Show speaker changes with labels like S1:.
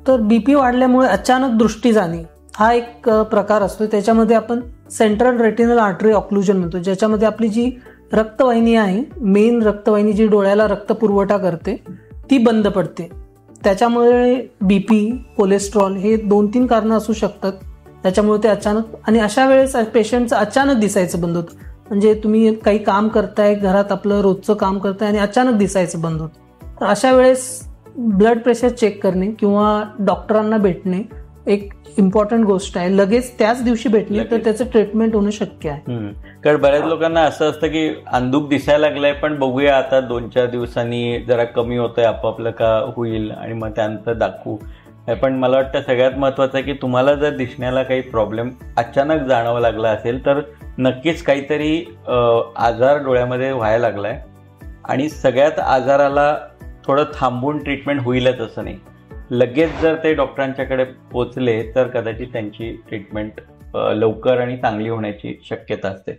S1: तर बीपी वाढल्यामुळे अचानक दृष्टी जाणे हा एक प्रकार असतो. त्याच्यामध्ये आपण सेंट्रल रेटिनल आर्टरी ऑक्लुजन म्हणतो, ज्याच्यामध्ये आपली जी रक्तवाहिनी आहे, मेन रक्तवाहिनी जी डोळ्याला रक्त पुरवठा करते ती बंद पडते. त्याच्यामुळे बीपी, कोलेस्ट्रॉल हे 2-3 कारणं असू शकतात. त्याच्यामुळे ते अचानक, आणि अशा वेळेस पेशंटचं अचानक दिसायचं बंद होतं. म्हणजे तुम्ही काही काम करताय, घरात आपलं रोजचं काम करताय आणि अचानक दिसायचं बंद होतं. तर अशा वेळेस ब्लड प्रेशर चेक करणे किंवा डॉक्टरांना भेटणे एक इम्पॉर्टंट गोष्ट आहे. लगेच त्याच दिवशी भेटले तर त्याचं ट्रीटमेंट होणं शक्य आहे.
S2: कारण बऱ्याच लोकांना असं असतं की अंधुक दिसायला लागलंय, पण बघूया आता 2-4 दिवसांनी जरा कमी होतंय, आपापलं का होईल आणि मग त्यानंतर दाखवू. पण मला वाटतं सगळ्यात महत्त्वाचं आहे की तुम्हाला जर दिसण्याला काही प्रॉब्लेम अचानक जाणवं लागला असेल तर नक्कीच काहीतरी आजार डोळ्यामध्ये व्हायला लागलाय. आणि सगळ्यात आजाराला थोडं थांबून ट्रीटमेंट होईलच असं नाही. लगेच जर ते डॉक्टरांच्याकडे पोचले तर कदाचित त्यांची ट्रीटमेंट लवकर आणि चांगली होण्याची शक्यता असते.